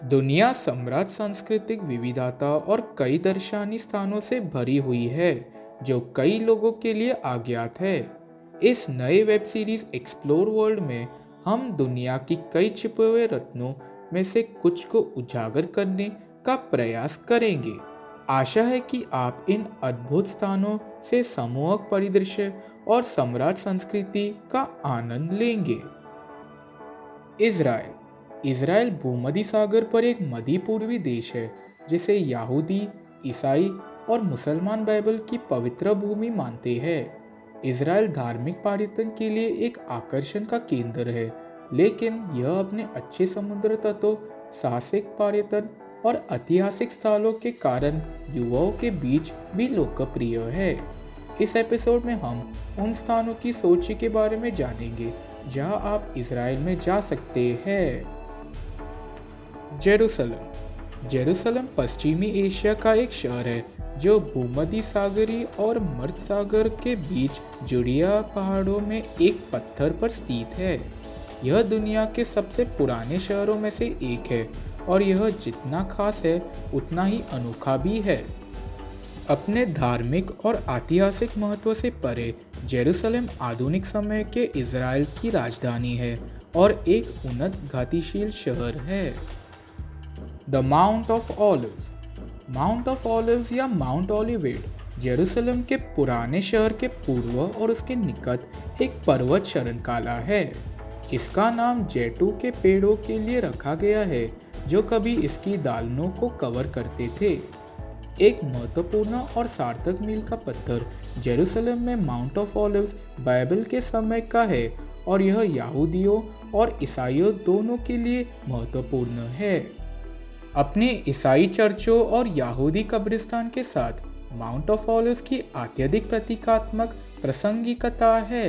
दुनिया सम्राट सांस्कृतिक विविधता और कई दर्शनीय स्थानों से भरी हुई है जो कई लोगों के लिए अज्ञात है। इस नए वेब सीरीज एक्सप्लोर वर्ल्ड में हम दुनिया की कई छिपे हुए रत्नों में से कुछ को उजागर करने का प्रयास करेंगे। आशा है कि आप इन अद्भुत स्थानों से सम्मोहक परिदृश्य और सम्राट संस्कृति का आनंद लेंगे। इज़राइल इज़राइल भूमध्य सागर पर एक मध्य पूर्वी देश है जिसे यहूदी, ईसाई और मुसलमान बाइबल की पवित्र भूमि मानते हैं। इज़राइल धार्मिक पर्यटन के लिए एक आकर्षण का केंद्र है, लेकिन यह अपने अच्छे समुद्र तटों, साहसिक पर्यटन और ऐतिहासिक स्थलों के कारण युवाओं के बीच भी लोकप्रिय है। इस एपिसोड में हम उन स्थानों की सूची के बारे में जानेंगे जहां आप इज़राइल में जा सकते हैं। जेरूसलम पश्चिमी एशिया का एक शहर है जो भूमध्य सागरीय और मध्य सागर के बीच जुड़िया पहाड़ों में एक पत्थर पर स्थित है। यह दुनिया के सबसे पुराने शहरों में से एक है और यह जितना खास है उतना ही अनोखा भी है। अपने धार्मिक और ऐतिहासिक महत्व से परे जेरूसलम आधुनिक समय के इज़राइल की राजधानी है और एक उन्नत गतिशील शहर है। द माउंट ऑफ ऑलिव्स या माउंट ओलिवेट जेरूसलम के पुराने शहर के पूर्व और उसके निकट एक पर्वत शरणकाला है। इसका नाम जैतून के पेड़ों के लिए रखा गया है जो कभी इसकी दालनों को कवर करते थे। एक महत्वपूर्ण और सार्थक मील का पत्थर जेरूसलम में माउंट ऑफ ऑलिव्स बाइबल के समय का है और यह यहूदियों और ईसाइयों दोनों के लिए महत्वपूर्ण है। अपने ईसाई चर्चों और यहूदी कब्रिस्तान के साथ माउंट ऑफ ऑलिव्स की अत्यधिक प्रतीकात्मक प्रासंगिकता है।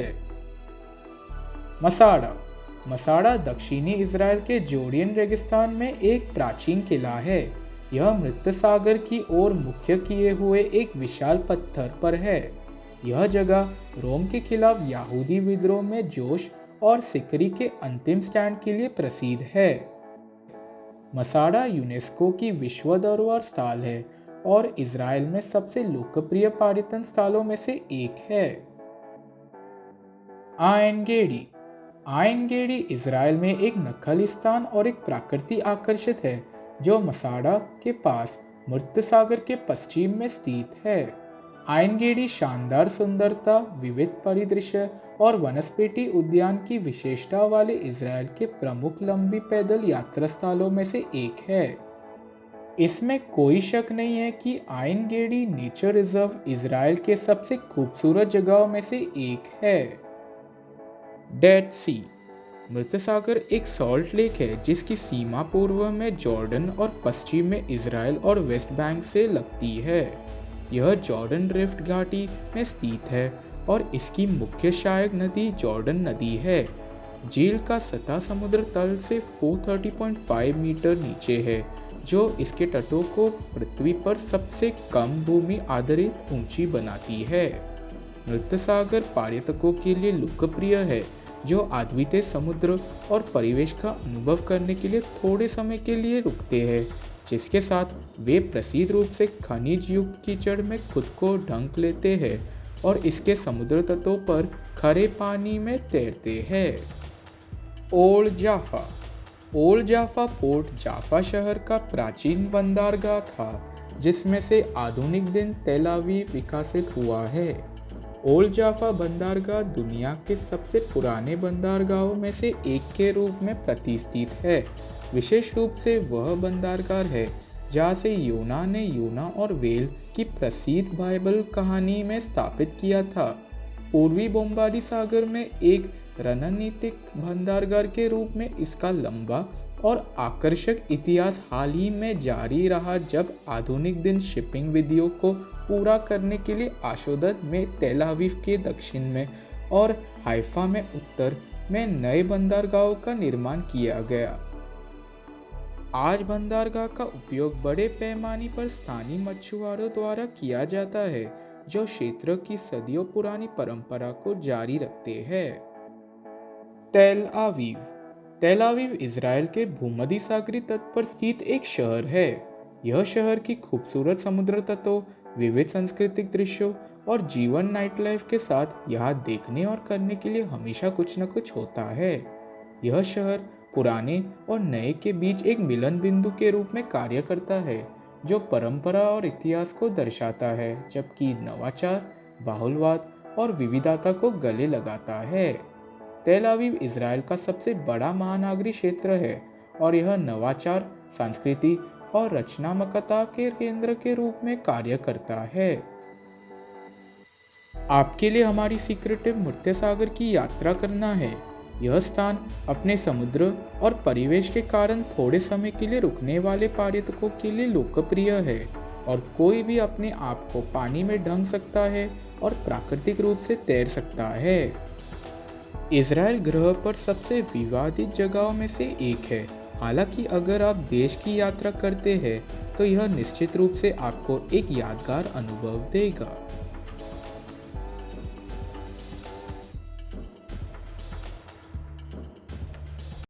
मसाड़ा दक्षिणी इज़राइल के जोर्डन रेगिस्तान में एक प्राचीन किला है। यह मृत सागर की ओर मुख्य किए हुए एक विशाल पत्थर पर है। यह जगह रोम के खिलाफ यहूदी विद्रोह में जोश और सिकरी के अंतिम स्टैंड के लिए प्रसिद्ध है। मसाड़ा यूनेस्को की विश्व धरोहर स्थल है और इज़राइल में सबसे लोकप्रिय पर्यटन स्थलों में से एक है। आयन गेडी इज़राइल में एक नखल स्थान और एक प्राकृतिक आकर्षित है जो मसाड़ा के पास मृत सागर के पश्चिम में स्थित है। आयन गेडी शानदार सुंदरता, विविध परिदृश्य और वनस्पति उद्यान की विशेषता वाले इज़राइल के प्रमुख लंबी पैदल यात्रा स्थलों में से एक है। इसमें कोई शक नहीं है कि आयन गेडी नेचर रिजर्व इज़राइल के सबसे खूबसूरत जगहों में से एक है। डेड सी मृत सागर एक सॉल्ट लेक है जिसकी सीमा पूर्व में जॉर्डन और पश्चिम में इज़राइल और वेस्ट बैंक से लगती है। यह जॉर्डन रिफ्ट घाटी में स्थित है और इसकी मुख्य सहायक नदी जॉर्डन नदी है। झील का सतह समुद्र तल से 430.5 मीटर नीचे है जो इसके तटों को पृथ्वी पर सबसे कम भूमि आधारित ऊंची बनाती है। मृत सागर पर्यटकों के लिए लोकप्रिय है जो अद्वितीय समुद्र और परिवेश का अनुभव करने के लिए थोड़े समय के लिए रुकते हैं, जिसके साथ वे प्रसिद्ध रूप से खनिज युक्त कीचड़ में खुद को ढंक लेते हैं और इसके समुद्र तटों पर खरे पानी में तैरते हैं। ओल्ड जाफा पोर्ट जाफा शहर का प्राचीन बंदरगाह था जिसमें से आधुनिक दिन तेल अवीव विकसित हुआ है। ओल्ड जाफा बंदरगाह दुनिया के सबसे पुराने बंदरगाहों में से एक के रूप में प्रतिष्ठित है। विशेष रूप से वह बंदरगाह है जहाँ से योना ने योना और व्हेल की प्रसिद्ध बाइबल कहानी में स्थापित किया था। पूर्वी भूमध्य सागर में एक रणनीतिक बंदरगाह के रूप में इसका लंबा और आकर्षक इतिहास हाल ही में जारी रहा जब आधुनिक दिन शिपिंग विधियों को पूरा करने के लिए आशोदद में तेल अवीव के दक्षिण में और हाइफा में उत्तर में नए बंदरगाहों का निर्माण किया गया। आज बंदरगाह का उपयोग बड़े पैमाने पर स्थानीय मछुआरों द्वारा किया जाता है जो क्षेत्र की सदियों पुरानी परंपरा को जारी रखते हैं। तेल अवीव तेल अवीव इज़राइल के भूमध्य सागरीय तट पर स्थित एक शहर है। यह शहर की खूबसूरत समुद्र तटों, विविध सांस्कृतिक दृश्यों और जीवन नाइट लाइफ के साथ यहाँ देखने और करने के लिए हमेशा कुछ न कुछ होता है। यह शहर पुराने और नए के बीच एक मिलन बिंदु के रूप में कार्य करता है, जो परंपरा और इतिहास को दर्शाता है, जबकि नवाचार, बाहुल्यवाद और विविधता को गले लगाता है। तेल अवीव इज़राइल का सबसे बड़ा महानगरीय क्षेत्र है और यह नवाचार, संस्कृति और रचनात्मकता के केंद्र के रूप में कार्य करता है। आपके लिए हमारी सीक्रेट टिप मध्य सागर की यात्रा करना है। यह स्थान अपने समुद्र और परिवेश के कारण थोड़े समय के लिए रुकने वाले पर्यटकों के लिए लोकप्रिय है और कोई भी अपने आप को पानी में ढंग सकता है और प्राकृतिक रूप से तैर सकता है। इज़राइल ग्रह पर सबसे विवादित जगहों में से एक है। हालांकि अगर आप देश की यात्रा करते हैं तो यह निश्चित रूप से आपको एक यादगार अनुभव देगा।